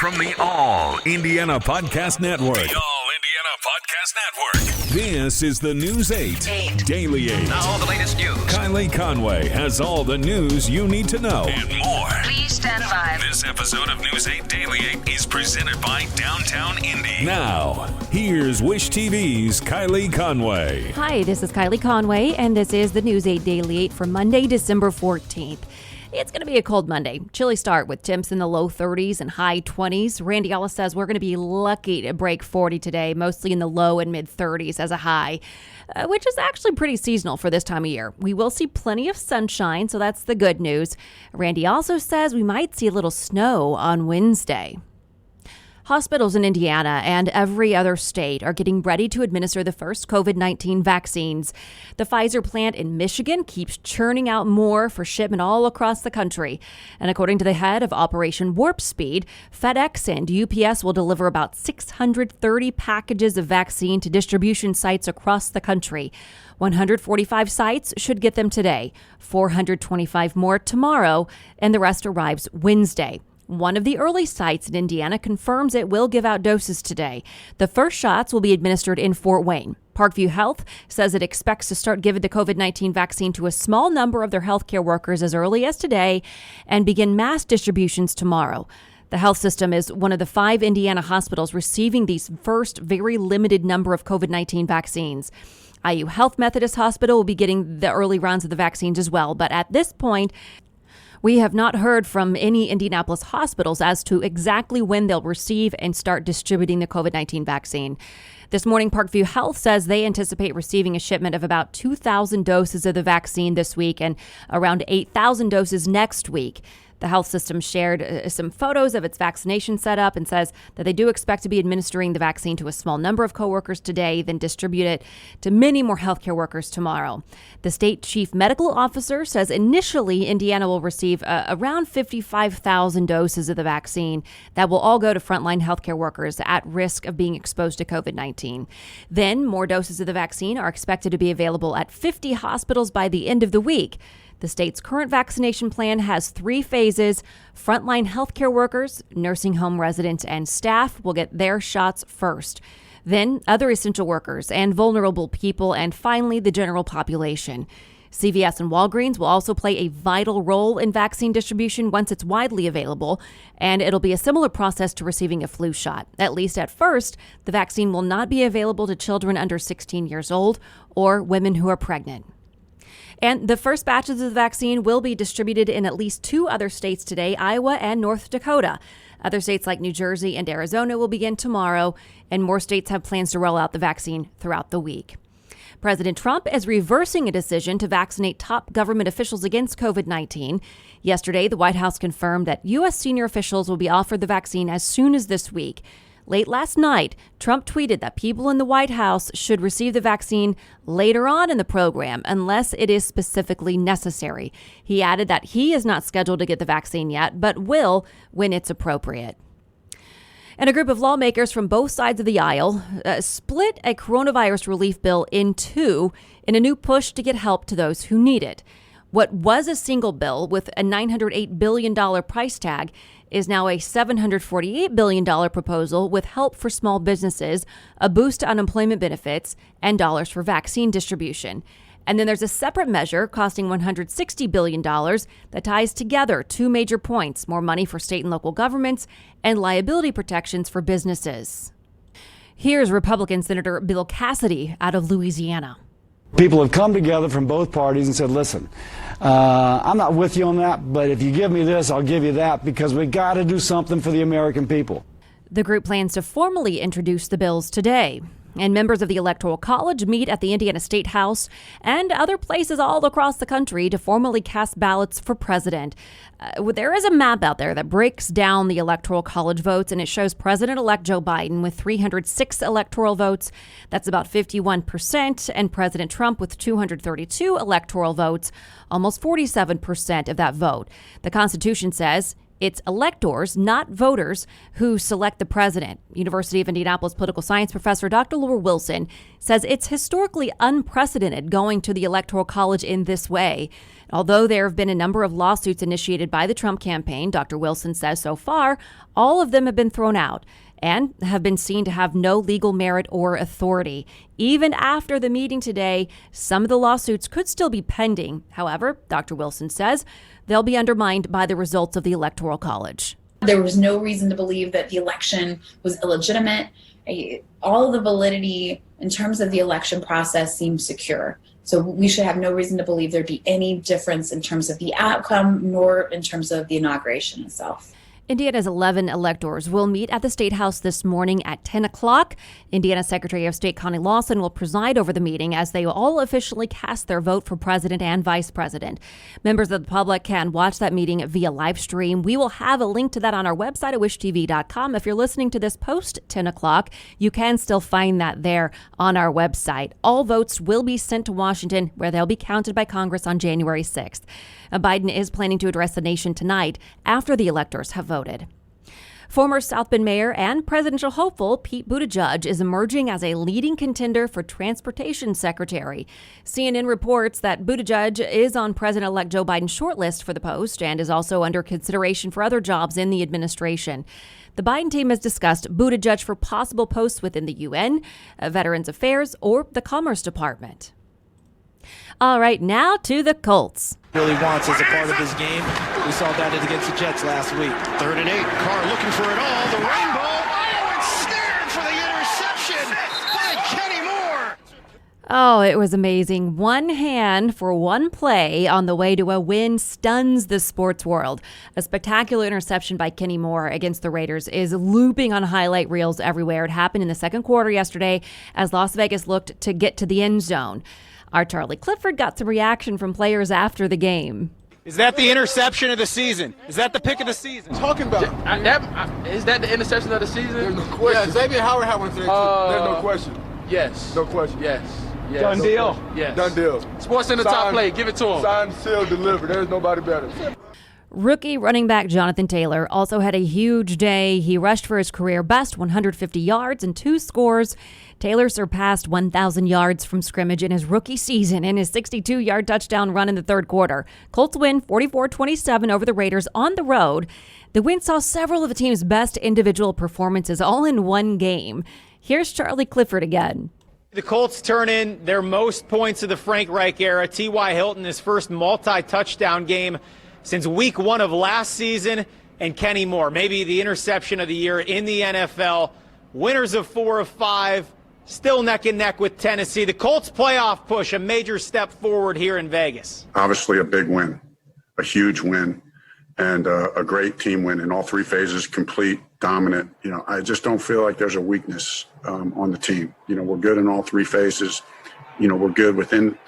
From the All Indiana Podcast Network. The All Indiana Podcast Network. This is the News 8 Daily 8. Now the latest news. Kylie Conway has all the news you need to know. And more. Please stand by. This episode of News 8 Daily 8 is presented by Downtown Indy. Now, here's Wish TV's Kylie Conway. Hi, this is Kylie Conway, and this is the News 8 Daily 8 for Monday, December 14th. It's going to be a cold Monday. Chilly start with temps in the low 30s and high 20s. Randy Ellis says we're going to be lucky to break 40 today, mostly in the low and mid 30s as a high, which is actually pretty seasonal for this time of year. We will see plenty of sunshine, so that's the good news. Randy also says we might see a little snow on Wednesday. Hospitals in Indiana and every other state are getting ready to administer the first COVID-19 vaccines. The Pfizer plant in Michigan keeps churning out more for shipment all across the country. And according to the head of Operation Warp Speed, FedEx and UPS will deliver about 630 packages of vaccine to distribution sites across the country. 145 sites should get them today, 425 more tomorrow, and the rest arrives Wednesday. One of the early sites in Indiana confirms it will give out doses today. The first shots will be administered in Fort Wayne. Parkview Health says it expects to start giving the COVID-19 vaccine to a small number of their healthcare workers as early as today and begin mass distributions tomorrow. The health system is one of the 5 Indiana hospitals receiving these first very limited number of COVID-19 vaccines. IU Health Methodist Hospital will be getting the early rounds of the vaccines as well, but at this point, we have not heard from any Indianapolis hospitals as to exactly when they'll receive and start distributing the COVID-19 vaccine. This morning, Parkview Health says they anticipate receiving a shipment of about 2,000 doses of the vaccine this week and around 8,000 doses next week. The health system shared some photos of its vaccination setup and says that they do expect to be administering the vaccine to a small number of coworkers today, then distribute it to many more healthcare workers tomorrow. The state chief medical officer says initially Indiana will receive around 55,000 doses of the vaccine that will all go to frontline healthcare workers at risk of being exposed to COVID-19. Then more doses of the vaccine are expected to be available at 50 hospitals by the end of the week. The state's current vaccination plan has 3 phases. Frontline healthcare workers, nursing home residents, and staff will get their shots first. Then other essential workers and vulnerable people, and finally the general population. CVS and Walgreens will also play a vital role in vaccine distribution once it's widely available, and it'll be a similar process to receiving a flu shot. At least at first, the vaccine will not be available to children under 16 years old or women who are pregnant. And the first batches of the vaccine will be distributed in at least 2 other states today, Iowa and North Dakota. Other states like New Jersey and Arizona will begin tomorrow, and more states have plans to roll out the vaccine throughout the week. President Trump is reversing a decision to vaccinate top government officials against COVID-19. Yesterday, the White House confirmed that U.S. senior officials will be offered the vaccine as soon as this week. Late last night, Trump tweeted that people in the White House should receive the vaccine later on in the program unless it is specifically necessary. He added that he is not scheduled to get the vaccine yet, but will when it's appropriate. And a group of lawmakers from both sides of the aisle split a coronavirus relief bill in 2 in a new push to get help to those who need it. What was a single bill with a $908 billion price tag is now a $748 billion proposal with help for small businesses, a boost to unemployment benefits, and dollars for vaccine distribution. And then there's a separate measure costing $160 billion that ties together 2 major points: more money for state and local governments and liability protections for businesses. Here's Republican Senator Bill Cassidy out of Louisiana. People have come together from both parties and said, listen, I'm not with you on that, but if you give me this, I'll give you that, because we got to do something for the American people. The group plans to formally introduce the bills today. And members of the Electoral College meet at the Indiana State House and other places all across the country to formally cast ballots for president. There is a map out there that breaks down the Electoral College votes, and it shows President-elect Joe Biden with 306 electoral votes. That's about 51%, and President Trump with 232 electoral votes, almost 47% of that vote. The Constitution says It's electors, not voters, who select the president. University of Indianapolis political science professor Dr. Laura Wilson says it's historically unprecedented going to the Electoral College in this way. Although there have been a number of lawsuits initiated by the Trump campaign, Dr. Wilson says so far, all of them have been thrown out and have been seen to have no legal merit or authority. Even after the meeting today, some of the lawsuits could still be pending. However, Dr. Wilson says they'll be undermined by the results of the Electoral College. There was no reason to believe that the election was illegitimate. All of the validity in terms of the election process seems secure. So we should have no reason to believe there'd be any difference in terms of the outcome, nor in terms of the inauguration itself. Indiana's 11 electors will meet at the State House this morning at 10 o'clock. Indiana Secretary of State Connie Lawson will preside over the meeting as they all officially cast their vote for president and vice president. Members of the public can watch that meeting via live stream. We will have a link to that on our website at wishtv.com. If you're listening to this post 10 o'clock, you can still find that there on our website. All votes will be sent to Washington, where they'll be counted by Congress on January 6th. Biden is planning to address the nation tonight after the electors have voted. Former South Bend mayor and presidential hopeful Pete Buttigieg is emerging as a leading contender for transportation secretary. CNN reports that Buttigieg is on President-elect Joe Biden's shortlist for the post and is also under consideration for other jobs in the administration. The Biden team has discussed Buttigieg for possible posts within the UN, Veterans Affairs, or the Commerce Department. All right, now to the Colts. Really wants as a part of his game. We saw that against the Jets last week. 3rd and 8. Carr looking for it all. The rainbow. Oh, it's snared for the interception by Kenny Moore. Oh, it was amazing. One hand for one play on the way to a win stuns the sports world. A spectacular interception by Kenny Moore against the Raiders is looping on highlight reels everywhere. It happened in the second quarter yesterday as Las Vegas looked to get to the end zone. Our Charlie Clifford got some reaction from players after the game. Is that the interception of the season? Is that the pick of the season? Talking about is that the interception of the season? There's no question. Yeah, Xavier Howard had one today too. There's no question. Yes. No question. Yes. Done No deal. question. Yes. Done deal. Sports in the top play. Give it to him. Signed, sealed, delivered. There's nobody better. Rookie running back Jonathan Taylor also had a huge day. He rushed for his career best 150 yards and 2 scores. Taylor surpassed 1,000 yards from scrimmage in his rookie season in his 62-yard touchdown run in the third quarter. Colts win 44-27 over the Raiders on the road. The win saw several of the team's best individual performances all in one game. Here's Charlie Clifford again. The Colts turn in their most points of the Frank Reich era. T.Y. Hilton, his first multi-touchdown game since week 1 of last season. And Kenny Moore, maybe the interception of the year in the NFL. Winners of 4 of 5. Still neck and neck with Tennessee. The Colts playoff push, a major step forward here in Vegas. Obviously a big win, a huge win, and a great team win in all 3 phases, complete, dominant. I just don't feel like there's a weakness on the team. We're good in all 3 phases. We're good within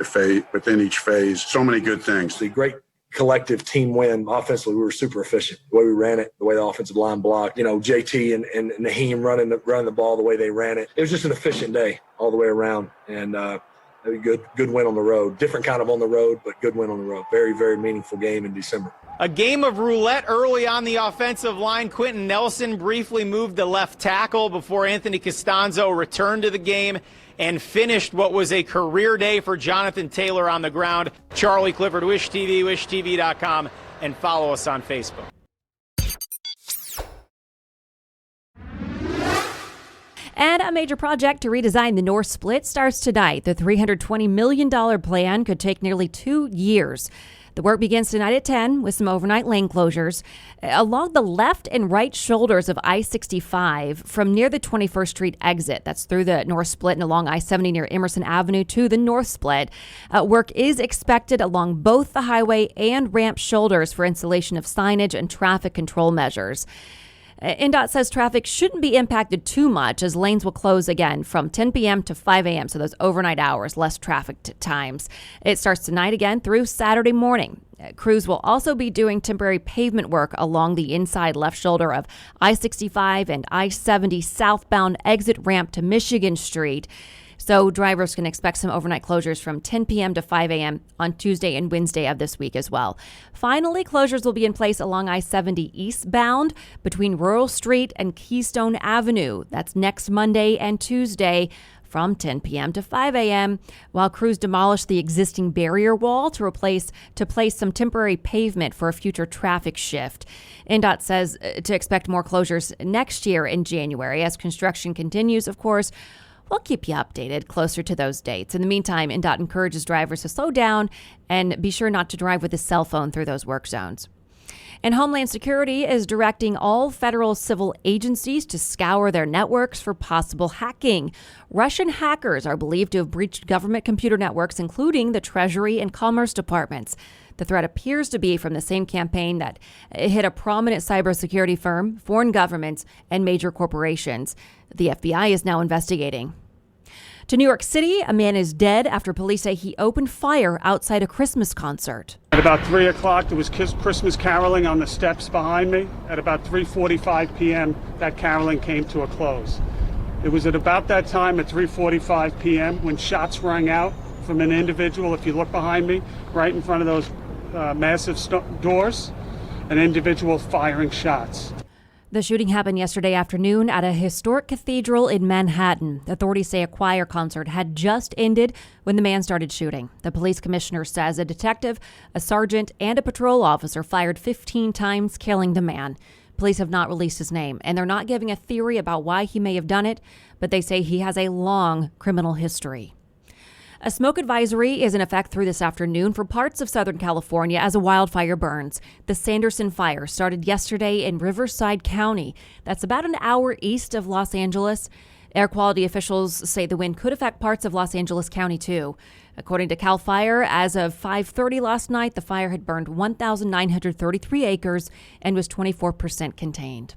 each phase. So many good things. The great collective team win. Offensively, we were super efficient. The way we ran it, the way the offensive line blocked, JT and Naheem running the ball the way they ran it. It was just an efficient day all the way around, and a good win on the road. Different kind of on the road, but good win on the road. Very, very meaningful game in December. A game of roulette early on the offensive line. Quentin Nelson briefly moved to left tackle before Anthony Costanzo returned to the game and finished what was a career day for Jonathan Taylor on the ground. Charlie Clifford, Wish TV, wishtv.com, and follow us on Facebook. And a major project to redesign the North Split starts tonight. The $320 million plan could take nearly 2 years. The work begins tonight at 10 with some overnight lane closures. Along the left and right shoulders of I-65 from near the 21st Street exit, that's through the North Split and along I-70 near Emerson Avenue to the North Split, work is expected along both the highway and ramp shoulders for installation of signage and traffic control measures. NDOT says traffic shouldn't be impacted too much as lanes will close again from 10 p.m. to 5 a.m., so those overnight hours, less traffic times. It starts tonight again through Saturday morning. Crews will also be doing temporary pavement work along the inside left shoulder of I-65 and I-70 southbound exit ramp to Michigan Street. So drivers can expect some overnight closures from 10 p.m. to 5 a.m. on Tuesday and Wednesday of this week as well. Finally, closures will be in place along I-70 eastbound between Rural Street and Keystone Avenue. That's next Monday and Tuesday from 10 p.m. to 5 a.m. while crews demolish the existing barrier wall to place some temporary pavement for a future traffic shift. NDOT says to expect more closures next year in January. As construction continues, of course, we'll keep you updated closer to those dates. In the meantime, NDOT encourages drivers to slow down and be sure not to drive with a cell phone through those work zones. And Homeland Security is directing all federal civil agencies to scour their networks for possible hacking. Russian hackers are believed to have breached government computer networks, including the Treasury and Commerce departments. The threat appears to be from the same campaign that hit a prominent cybersecurity firm, foreign governments, and major corporations. The FBI is now investigating. To New York City, a man is dead after police say he opened fire outside a Christmas concert. At about 3 o'clock, there was Christmas caroling on the steps behind me. At about 3:45 p.m., that caroling came to a close. It was at about that time, at 3:45 p.m., when shots rang out from an individual, if you look behind me, right in front of those massive doors, an individual firing shots. The shooting happened yesterday afternoon at a historic cathedral in Manhattan. Authorities say a choir concert had just ended when the man started shooting. The police commissioner says a detective, a sergeant, and a patrol officer fired 15 times, killing the man. Police have not released his name, and they're not giving a theory about why he may have done it, but they say he has a long criminal history. A smoke advisory is in effect through this afternoon for parts of Southern California as a wildfire burns. The Sanderson fire started yesterday in Riverside County. That's about an hour east of Los Angeles. Air quality officials say the wind could affect parts of Los Angeles County, too. According to CAL FIRE, as of 5:30 last night, the fire had burned 1,933 acres and was 24% contained.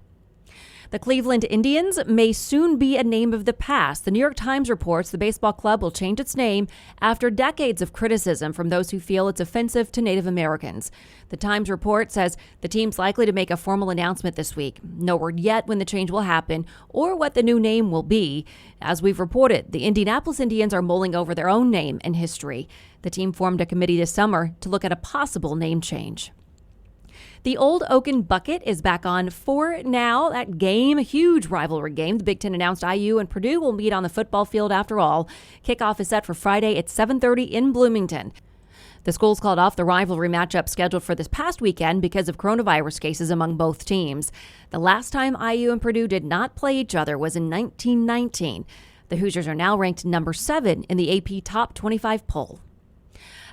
The Cleveland Indians may soon be a name of the past. The New York Times reports the baseball club will change its name after decades of criticism from those who feel it's offensive to Native Americans. The Times report says the team's likely to make a formal announcement this week. No word yet when the change will happen or what the new name will be. As we've reported, the Indianapolis Indians are mulling over their own name and history. The team formed a committee this summer to look at a possible name change. The Old Oaken Bucket is back on for now. That game, a huge rivalry game. The Big Ten announced IU and Purdue will meet on the football field after all. Kickoff is set for Friday at 7:30 in Bloomington. The schools called off the rivalry matchup scheduled for this past weekend because of coronavirus cases among both teams. The last time IU and Purdue did not play each other was in 1919. The Hoosiers are now ranked number 7 in the AP Top 25 poll.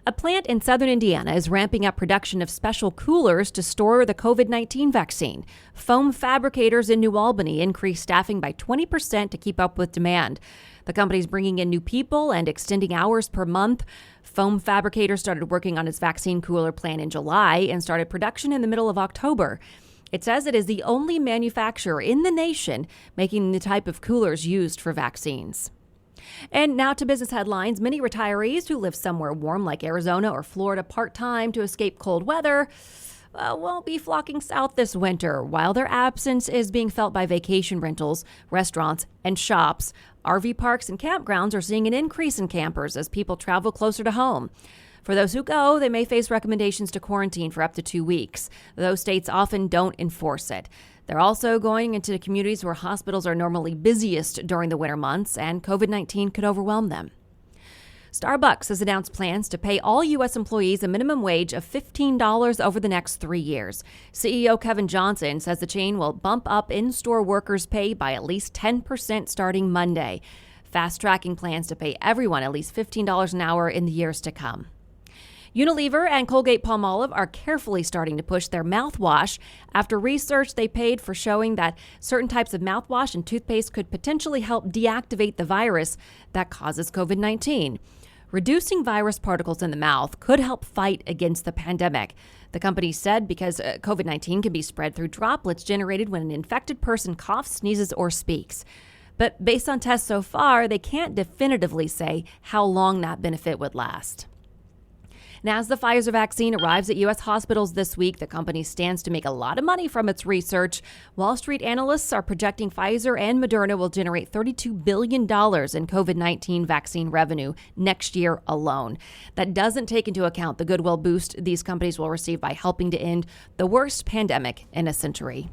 A plant in southern Indiana is ramping up production of special coolers to store the COVID-19 vaccine. Foam fabricators in New Albany increased staffing by 20% to keep up with demand. The company's bringing in new people and extending hours per month. Foam Fabricator started working on its vaccine cooler plant in July and started production in the middle of October. It says it is the only manufacturer in the nation making the type of coolers used for vaccines. And now to business headlines. Many retirees who live somewhere warm like Arizona or Florida part-time to escape cold weather won't be flocking south this winter. While their absence is being felt by vacation rentals, restaurants, and shops, RV parks and campgrounds are seeing an increase in campers as people travel closer to home. For those who go, they may face recommendations to quarantine for up to 2 weeks. Those states often don't enforce it. They're also going into communities where hospitals are normally busiest during the winter months, and COVID-19 could overwhelm them. Starbucks has announced plans to pay all U.S. employees a minimum wage of $15 over the next 3 years. CEO Kevin Johnson says the chain will bump up in-store workers' pay by at least 10% starting Monday, fast-tracking plans to pay everyone at least $15 an hour in the years to come. Unilever and Colgate-Palmolive are carefully starting to push their mouthwash after research they paid for showing that certain types of mouthwash and toothpaste could potentially help deactivate the virus that causes COVID-19. Reducing virus particles in the mouth could help fight against the pandemic. The company said because COVID-19 can be spread through droplets generated when an infected person coughs, sneezes, or speaks. But based on tests so far, they can't definitively say how long that benefit would last. And as the Pfizer vaccine arrives at U.S. hospitals this week, the company stands to make a lot of money from its research. Wall Street analysts are projecting Pfizer and Moderna will generate $32 billion in COVID-19 vaccine revenue next year alone. That doesn't take into account the goodwill boost these companies will receive by helping to end the worst pandemic in a century.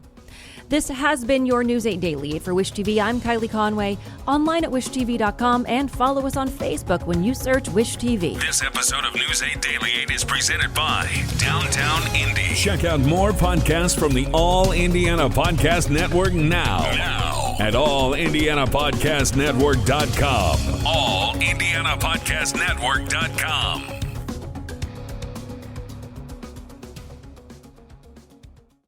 This has been your News 8 Daily. For Wish TV, I'm Kylie Conway. Online at wishtv.com and follow us on Facebook when you search Wish TV. This episode of News 8 Daily 8 is presented by Downtown Indy. Check out more podcasts from the All Indiana Podcast Network now at allindianapodcastnetwork.com. allindianapodcastnetwork.com.